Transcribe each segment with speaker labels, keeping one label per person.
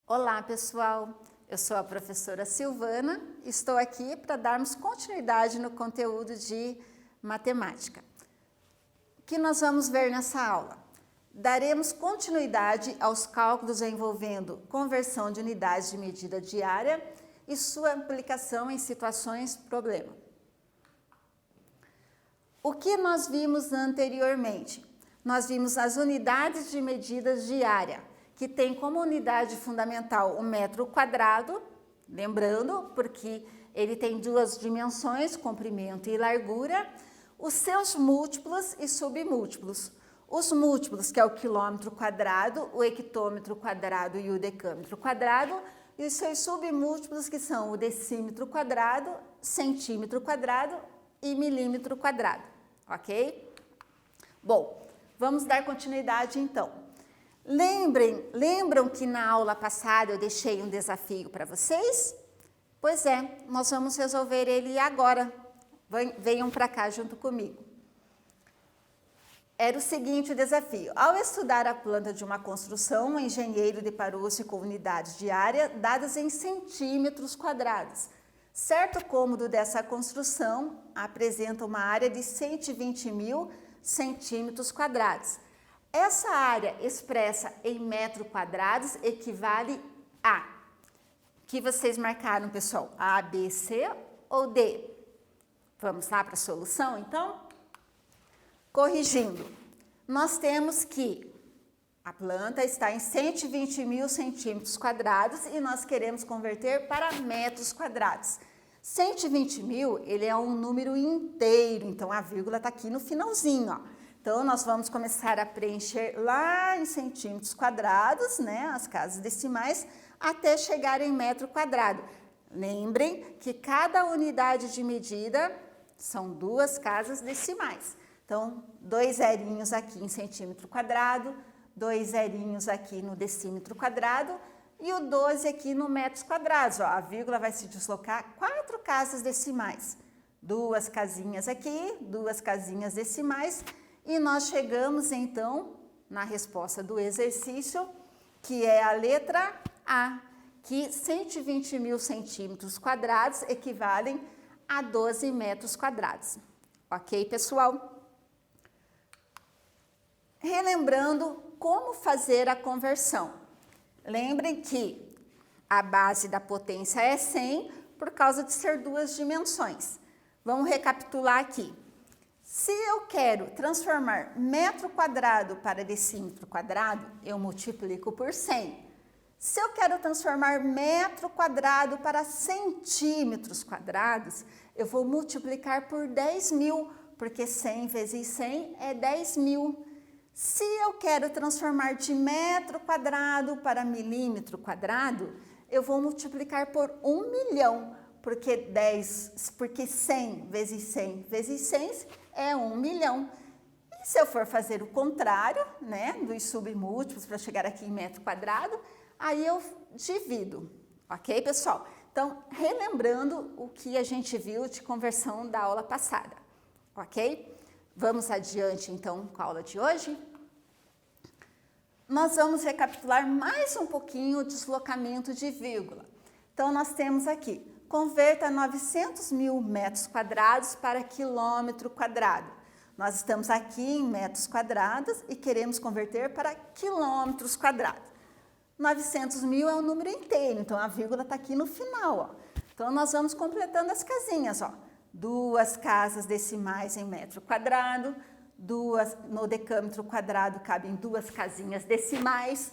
Speaker 1: Olá, pessoal! Eu sou a professora Silvana e estou aqui para darmos continuidade no conteúdo de matemática. O que nós vamos ver nessa aula? Daremos continuidade aos cálculos envolvendo conversão de unidades de medida diária e sua aplicação em situações problema. O que nós vimos anteriormente? Nós vimos as unidades de medidas diária, que tem como unidade fundamental o metro quadrado, lembrando, porque ele tem duas dimensões, comprimento e largura, os seus múltiplos e submúltiplos. Os múltiplos, que é o quilômetro quadrado, o hectômetro quadrado e o decâmetro quadrado, e os seus submúltiplos, que são o decímetro quadrado, centímetro quadrado e milímetro quadrado, ok? Bom, vamos dar continuidade então. Lembram que na aula passada eu deixei um desafio para vocês? Pois é, nós vamos resolver ele agora. Venham para cá junto comigo. Era o seguinte o desafio. Ao estudar a planta de uma construção, o engenheiro deparou-se com unidades de área dadas em centímetros quadrados. Certo cômodo dessa construção apresenta uma área de 120.000 centímetros quadrados. Essa área expressa em metros quadrados equivale a, que vocês marcaram, pessoal, A, B, C ou D? Vamos lá para a solução, então? Corrigindo, nós temos que a planta está em 120.000 centímetros quadrados e nós queremos converter para metros quadrados. 120.000, ele é um número inteiro, então a vírgula está aqui no finalzinho, ó. Então, nós vamos começar a preencher lá em centímetros quadrados, né, as casas decimais, até chegar em metro quadrado. Lembrem que cada unidade de medida são duas casas decimais. Então, 2 zerinhos aqui em centímetro quadrado, 2 zerinhos aqui no decímetro quadrado e o 12 aqui no metros quadrados. Ó, a vírgula vai se deslocar 4 casas decimais. 2 casinhas aqui, 2 casinhas decimais. E nós chegamos, então, na resposta do exercício, que é a letra A, que 120.000 centímetros quadrados equivalem a 12 metros quadrados. Ok, pessoal? Relembrando como fazer a conversão. Lembrem que a base da potência é 100 por causa de ser duas dimensões. Vamos recapitular aqui. Se eu quero transformar metro quadrado para decímetro quadrado, eu multiplico por 100. Se eu quero transformar metro quadrado para centímetros quadrados, eu vou multiplicar por 10.000, porque 100 vezes 100 é 10.000. Se eu quero transformar de metro quadrado para milímetro quadrado, eu vou multiplicar por 1 milhão, porque 100 vezes 100 vezes 100 é 1 milhão. E se eu for fazer o contrário, né, dos submúltiplos para chegar aqui em metro quadrado, aí eu divido, ok, pessoal? Então, relembrando o que a gente viu de conversão da aula passada, ok? Vamos adiante, então, com a aula de hoje? Nós vamos recapitular mais um pouquinho o deslocamento de vírgula. Então, nós temos aqui, converta 900.000 metros quadrados para quilômetro quadrado. Nós estamos aqui em metros quadrados e queremos converter para quilômetros quadrados. 900.000 é um número inteiro, então a vírgula está aqui no final, ó. Então, nós vamos completando as casinhas, ó. 2 casas decimais em metro quadrado, no decâmetro quadrado cabem 2 casinhas decimais,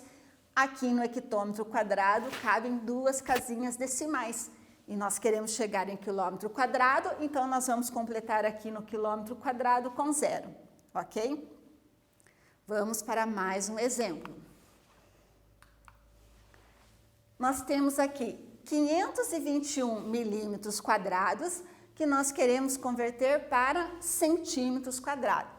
Speaker 1: aqui no hectômetro quadrado cabem 2 casinhas decimais. E nós queremos chegar em quilômetro quadrado, então nós vamos completar aqui no quilômetro quadrado com 0, ok? Vamos para mais um exemplo. Nós temos aqui 521 milímetros quadrados que nós queremos converter para centímetros quadrados.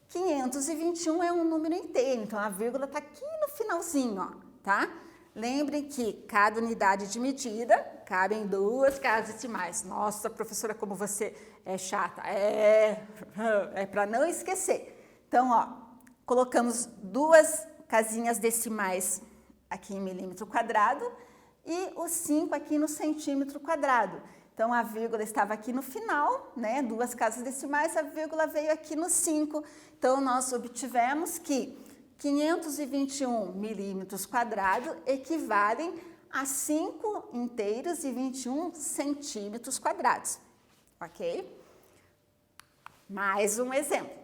Speaker 1: 521 é um número inteiro, então a vírgula está aqui no finalzinho, ó, tá? Lembrem que cada unidade de medida, cabem 2 casas decimais. Nossa, professora, como você é chata. É para não esquecer. Então, ó, colocamos 2 casinhas decimais aqui em milímetro quadrado e o 5 aqui no centímetro quadrado. Então, a vírgula estava aqui no final, né? 2 casas decimais, a vírgula veio aqui no 5. Então, nós obtivemos que 521 milímetros quadrados equivalem a 5 inteiros e 21 centímetros quadrados, ok? Mais um exemplo.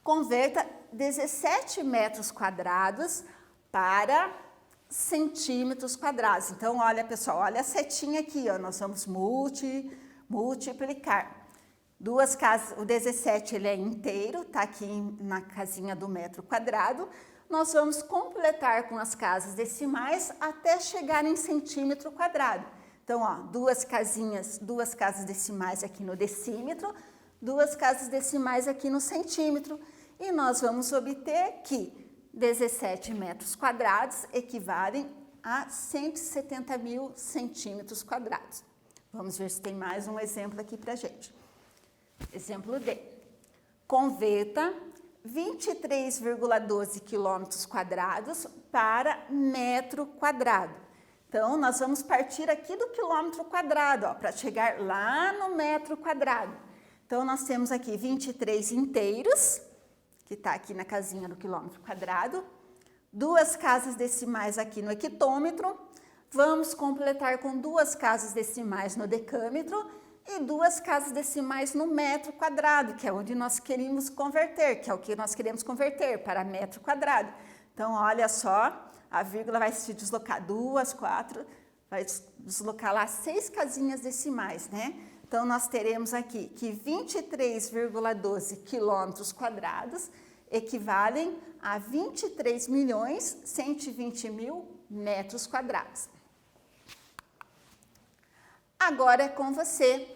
Speaker 1: Converta 17 metros quadrados para centímetros quadrados. Então, olha, pessoal, olha a setinha aqui, ó, nós vamos multiplicar. 2 casas, o 17 ele é inteiro, tá aqui na casinha do metro quadrado. Nós vamos completar com as casas decimais até chegar em centímetro quadrado. Então, ó, 2 casas decimais aqui no decímetro, 2 casas decimais aqui no centímetro. E nós vamos obter que 17 metros quadrados equivalem a 170 mil centímetros quadrados. Vamos ver se tem mais um exemplo aqui pra gente. Exemplo D. Converta 23,12 quilômetros quadrados para metro quadrado. Então, nós vamos partir aqui do quilômetro quadrado, para chegar lá no metro quadrado. Então, nós temos aqui 23 inteiros, que está aqui na casinha do quilômetro quadrado, 2 casas decimais aqui no hectômetro, vamos completar com 2 casas decimais no decâmetro e 2 casas decimais no metro quadrado, que é onde nós queremos converter, que é o que nós queremos converter para metro quadrado. Então, olha só, a vírgula vai se deslocar 2, 4, vai deslocar lá 6 casinhas decimais, né? Então, nós teremos aqui que 23,12 quilômetros quadrados equivalem a 23.120.000 metros quadrados. Agora é com você.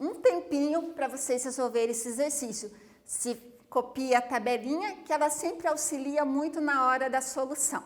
Speaker 1: Um tempinho para vocês resolverem esse exercício. Se copia a tabelinha, que ela sempre auxilia muito na hora da solução.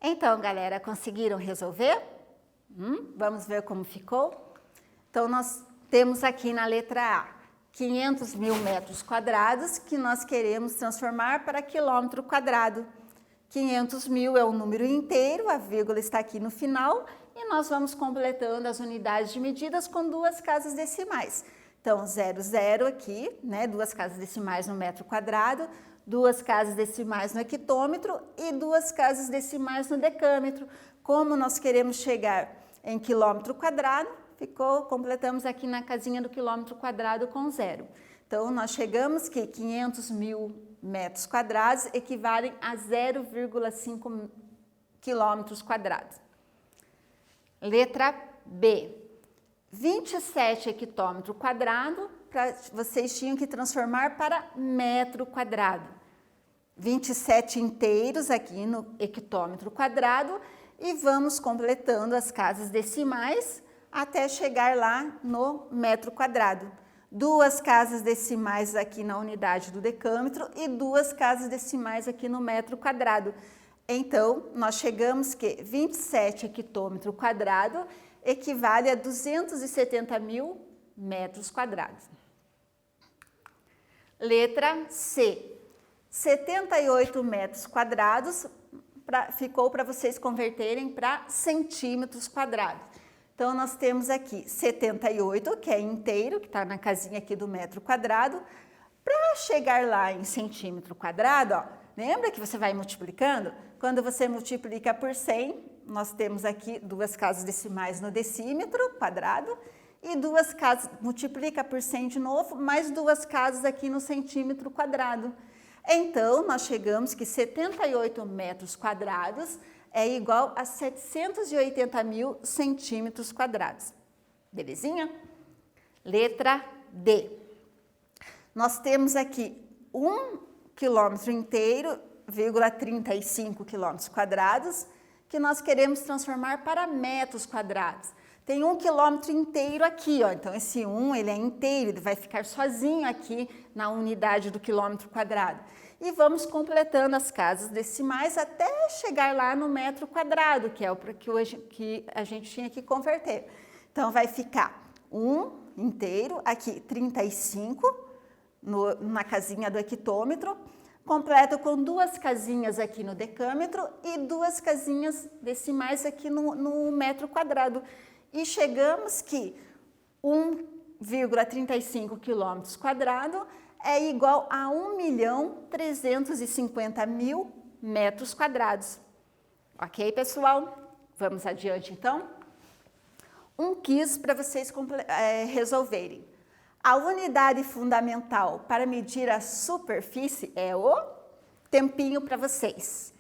Speaker 1: Então, galera, conseguiram resolver? Vamos ver como ficou? Então, nós temos aqui na letra A 500 mil metros quadrados que nós queremos transformar para quilômetro quadrado. 500 mil é um número inteiro, a vírgula está aqui no final e nós vamos completando as unidades de medidas com duas casas decimais. Então, 00 aqui, né, duas casas decimais no metro quadrado, duas casas decimais no hectômetro e duas casas decimais no decâmetro. Como nós queremos chegar em quilômetro quadrado, completamos aqui na casinha do quilômetro quadrado com 0. Então, nós chegamos que 500 mil metros quadrados equivalem a 0,5 quilômetros quadrados. Letra B. 27 hectômetro quadrado, vocês tinham que transformar para metro quadrado. 27 inteiros aqui no hectômetro quadrado e vamos completando as casas decimais até chegar lá no metro quadrado. Duas casas decimais aqui na unidade do decâmetro e duas casas decimais aqui no metro quadrado. Então, nós chegamos que 27 hectômetro quadrado equivale a 270 mil metros quadrados. Letra C. 78 metros quadrados ficou para vocês converterem para centímetros quadrados. Então, nós temos aqui 78, que é inteiro, que está na casinha aqui do metro quadrado. Para chegar lá em centímetro quadrado, ó, lembra que você vai multiplicando? Quando você multiplica por 100, nós temos aqui duas casas decimais no decímetro quadrado e duas casas, multiplica por 100 de novo, mais duas casas aqui no centímetro quadrado. Então, nós chegamos que 78 metros quadrados é igual a 780 mil centímetros quadrados. Belezinha? Letra D. Nós temos aqui 1 quilômetro inteiro, 35 quilômetros quadrados, que nós queremos transformar para metros quadrados. Tem 1 quilômetro inteiro aqui, ó. Então, esse 1, ele é inteiro, ele vai ficar sozinho aqui na unidade do quilômetro quadrado. E vamos completando as casas decimais até chegar lá no metro quadrado, que é o que a gente tinha que converter. Então, vai ficar 1 inteiro, aqui 35, na casinha do hectômetro, completo com duas casinhas aqui no decâmetro e duas casinhas decimais aqui no metro quadrado. E chegamos que 1,35 quilômetros quadrados é igual a 1.350.000 metros quadrados. Ok, pessoal? Vamos adiante, então? Um quiz para vocês resolverem. A unidade fundamental para medir a superfície é o tempinho para vocês.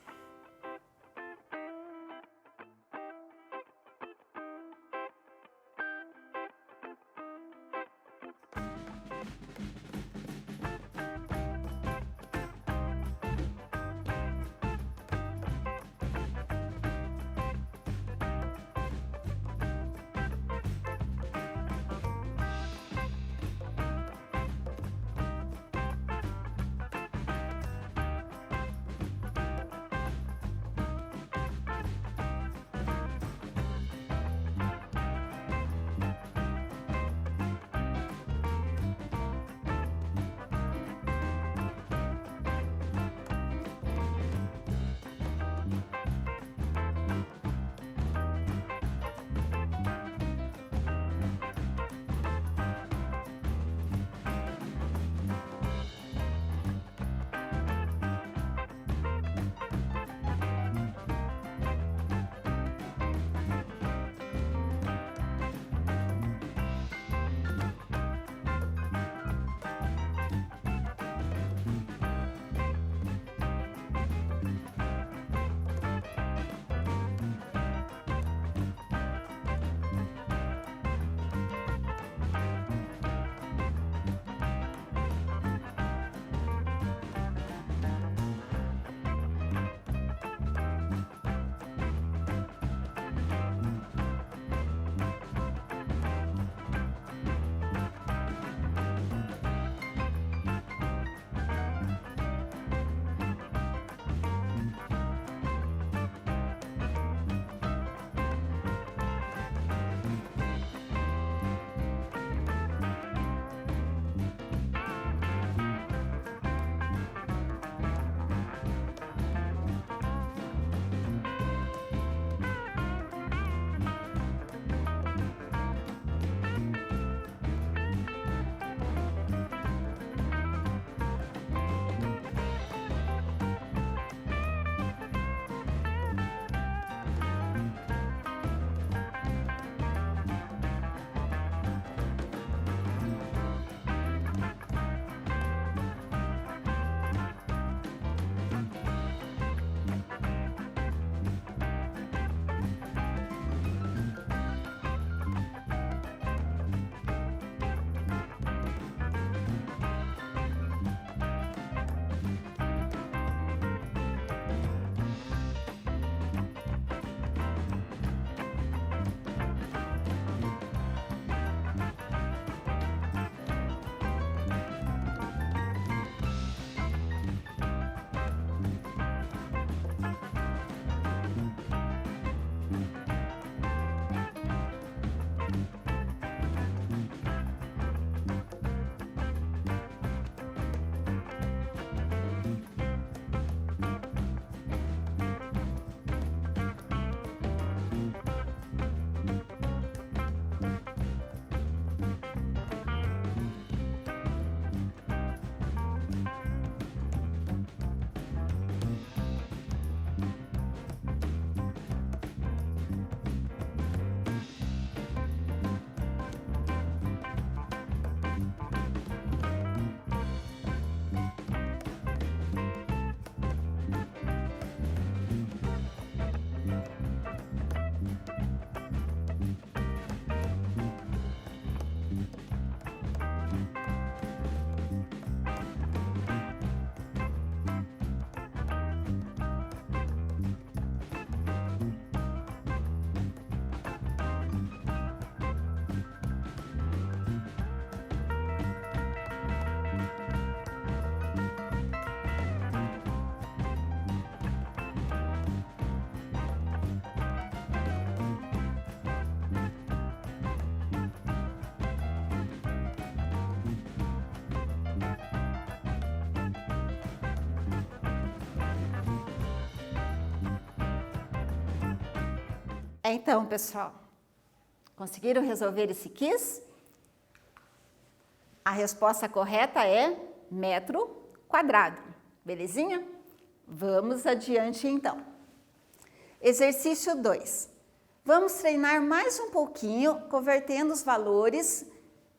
Speaker 1: Então, pessoal, conseguiram resolver esse quiz? A resposta correta é metro quadrado, belezinha? Vamos adiante então. Exercício 2. Vamos treinar mais um pouquinho, convertendo os valores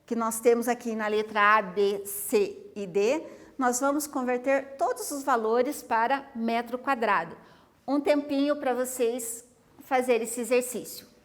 Speaker 1: que nós temos aqui na letra A, B, C e D. Nós vamos converter todos os valores para metro quadrado. Um tempinho para vocês fazerem esse exercício.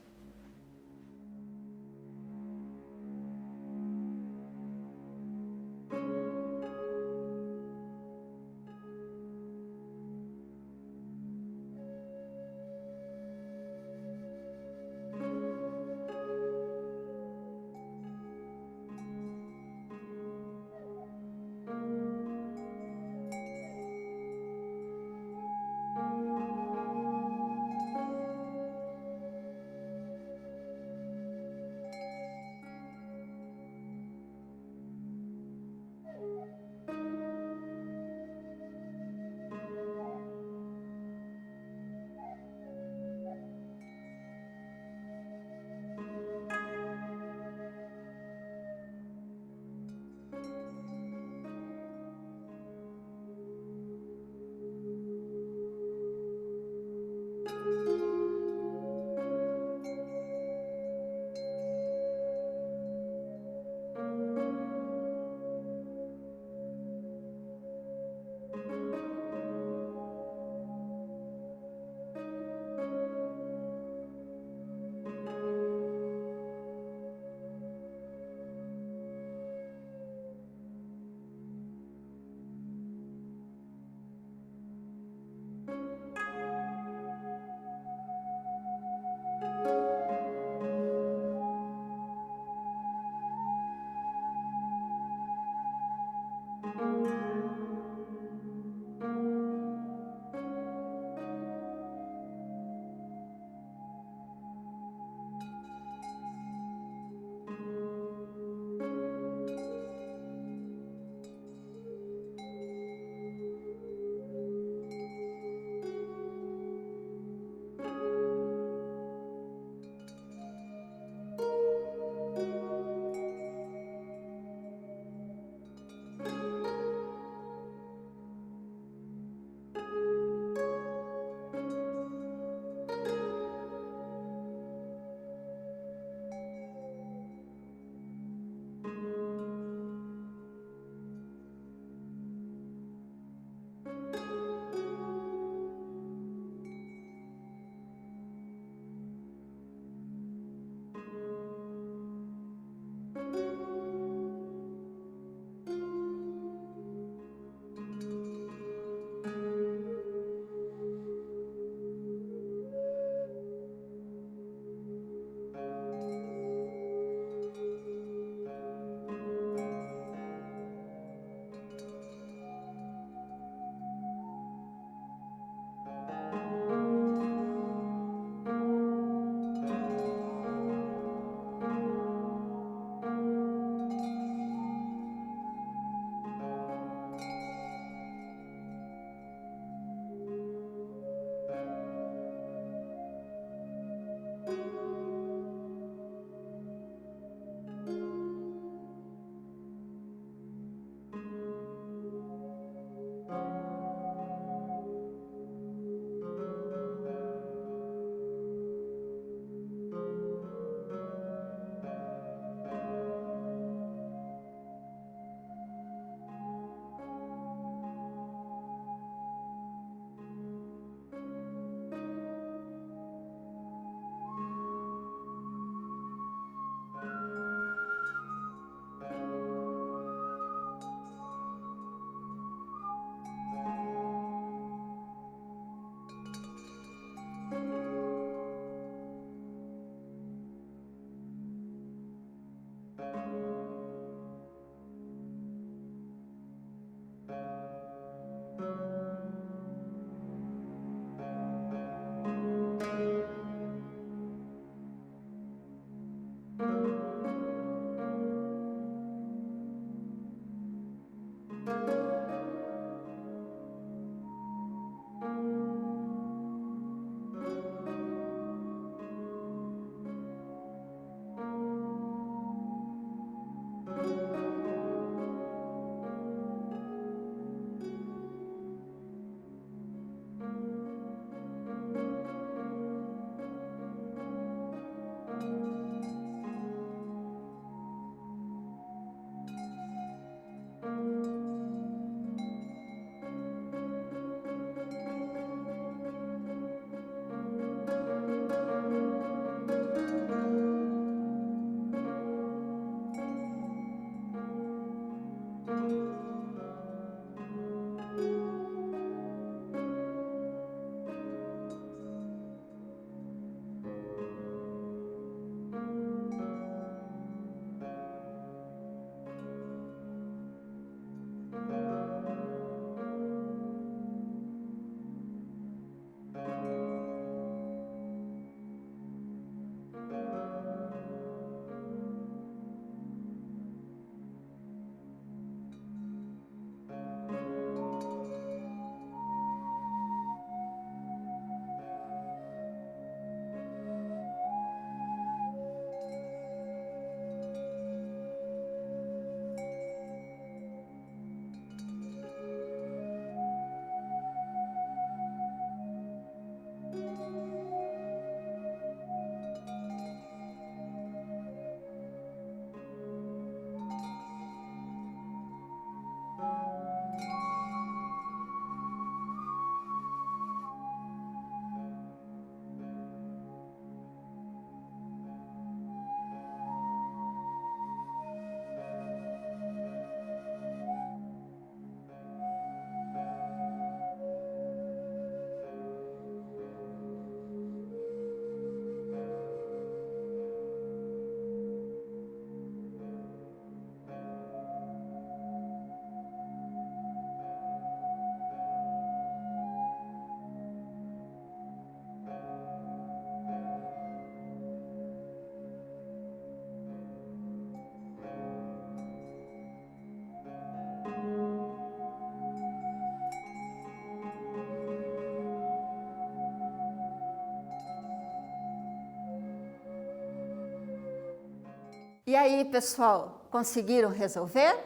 Speaker 1: E aí, pessoal, conseguiram resolver?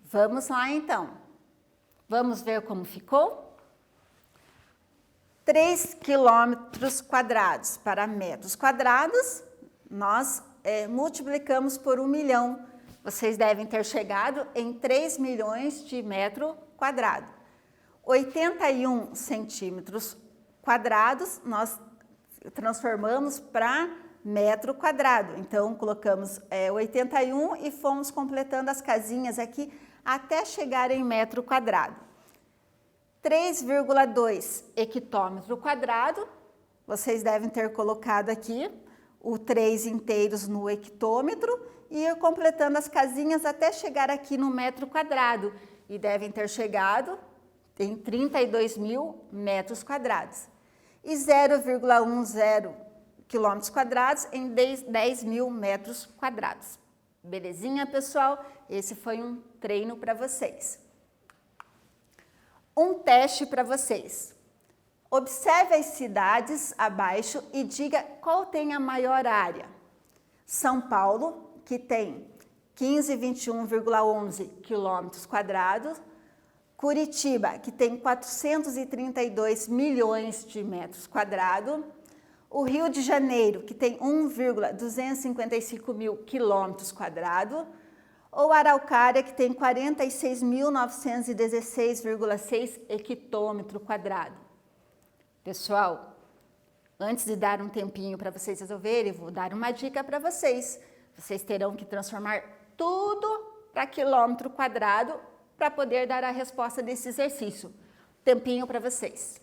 Speaker 1: Vamos lá, então. Vamos ver como ficou? 3 quilômetros quadrados para metros quadrados, nós multiplicamos por 1 milhão. Vocês devem ter chegado em 3 milhões de metro quadrado. 81 centímetros quadrados, nós transformamos para metro quadrado. Então, colocamos 81 e fomos completando as casinhas aqui até chegar em metro quadrado. 3,2 hectômetro quadrado, vocês devem ter colocado aqui o 3 inteiros no hectômetro e ir completando as casinhas até chegar aqui no metro quadrado. E devem ter chegado em 32 mil metros quadrados. E 0,10 quilômetros quadrados em 10 mil metros quadrados. Belezinha, pessoal? Esse foi um treino para vocês. Um teste para vocês. Observe as cidades abaixo e diga qual tem a maior área. São Paulo, que tem 1521,11 quilômetros quadrados. Curitiba, que tem 432 milhões de metros quadrados. O Rio de Janeiro, que tem 1,255 mil quilômetros quadrados. Ou Araucária, que tem 46.916,6 hectômetro quadrado. Pessoal, antes de dar um tempinho para vocês resolverem, vou dar uma dica para vocês. Vocês terão que transformar tudo para quilômetro quadrado para poder dar a resposta desse exercício. Tempinho para vocês.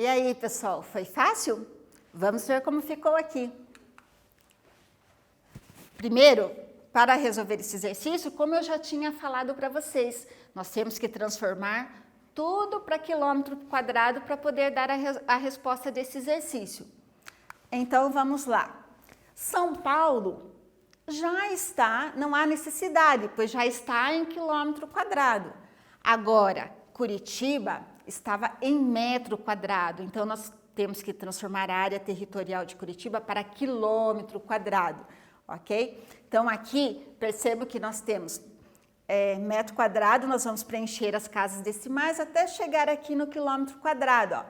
Speaker 1: E aí, pessoal, foi fácil? Vamos ver como ficou aqui. Primeiro, para resolver esse exercício, como eu já tinha falado para vocês, nós temos que transformar tudo para quilômetro quadrado para poder dar a resposta desse exercício. Então, vamos lá. São Paulo já está, não há necessidade, pois já está em quilômetro quadrado. Agora, Curitiba estava em metro quadrado, então nós temos que transformar a área territorial de Curitiba para quilômetro quadrado, ok? Então, aqui, percebo que nós temos metro quadrado, nós vamos preencher as casas decimais até chegar aqui no quilômetro quadrado, ó.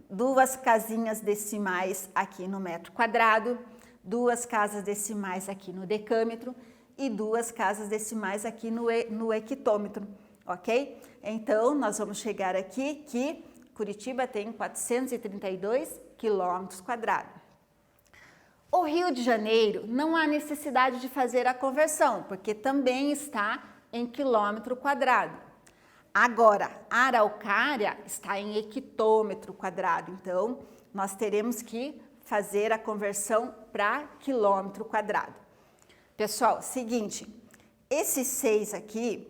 Speaker 1: Duas casinhas decimais aqui no metro quadrado, duas casas decimais aqui no decâmetro e duas casas decimais aqui no hectômetro, ok? Então, nós vamos chegar aqui que Curitiba tem 432 quilômetros quadrados. O Rio de Janeiro não há necessidade de fazer a conversão, porque também está em quilômetro quadrado. Agora, a Araucária está em hectômetro quadrado, então nós teremos que fazer a conversão para quilômetro quadrado. Pessoal, seguinte, esse 6 aqui,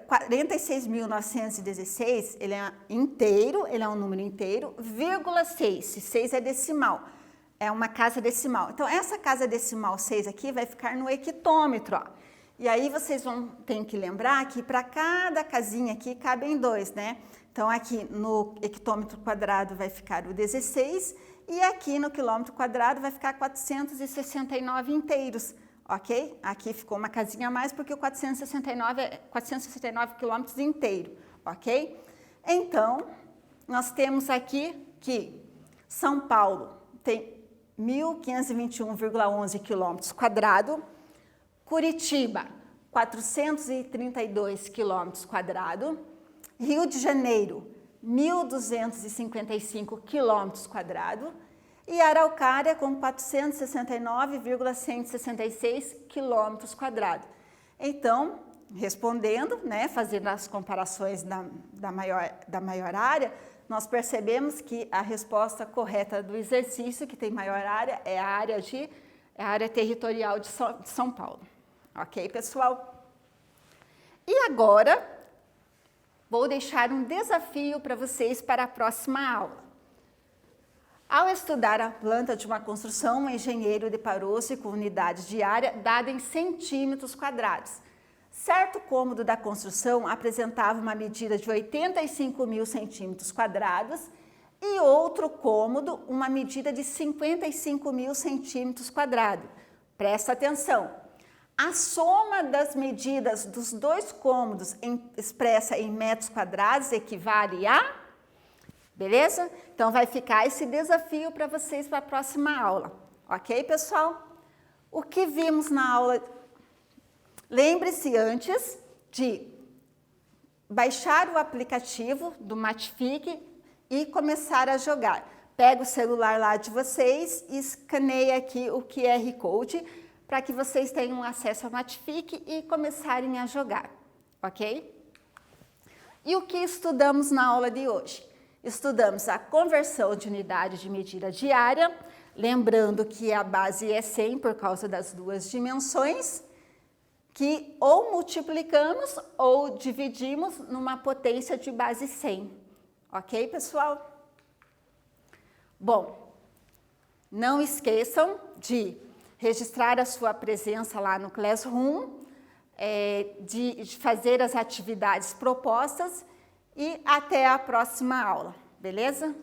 Speaker 1: 46.916, ele é inteiro, ele é um número inteiro, vírgula 6, se 6 é decimal. É uma casa decimal. Então, essa casa decimal 6 aqui vai ficar no hectômetro, ó. E aí, vocês ter que lembrar que para cada casinha aqui cabem 2, né? Então, aqui no hectômetro quadrado vai ficar o 16 e aqui no quilômetro quadrado vai ficar 469 inteiros, ok? Aqui ficou uma casinha a mais porque o 469 quilômetros inteiro, ok? Então, nós temos aqui que São Paulo tem 1.521,11 quilômetros quadrados, Curitiba, 432 quilômetros quadrados, Rio de Janeiro, 1.255 quilômetros quadrados e Araucária com 469,166 quilômetros quadrados. Então, respondendo, né, fazendo as comparações da maior área, nós percebemos que a resposta correta do exercício, que tem maior área, é a área territorial de São Paulo. Ok, pessoal? E agora, vou deixar um desafio para vocês para a próxima aula. Ao estudar a planta de uma construção, o engenheiro deparou-se com unidades de área dada em centímetros quadrados. Certo cômodo da construção apresentava uma medida de 85.000 centímetros quadrados e outro cômodo uma medida de 55.000 centímetros quadrados. Presta atenção! A soma das medidas dos dois cômodos expressa em metros quadrados equivale a... Beleza? Então, vai ficar esse desafio para vocês para a próxima aula. Ok, pessoal? O que vimos na aula... Lembre-se antes de baixar o aplicativo do Matific e começar a jogar. Pega o celular lá de vocês e escaneia aqui o QR Code para que vocês tenham acesso ao Matific e começarem a jogar, ok? E o que estudamos na aula de hoje? Estudamos a conversão de unidade de medida diária, lembrando que a base é 100 por causa das duas dimensões, que ou multiplicamos ou dividimos numa potência de base 100. Ok, pessoal? Bom, não esqueçam de registrar a sua presença lá no Classroom, de fazer as atividades propostas e até a próxima aula, beleza?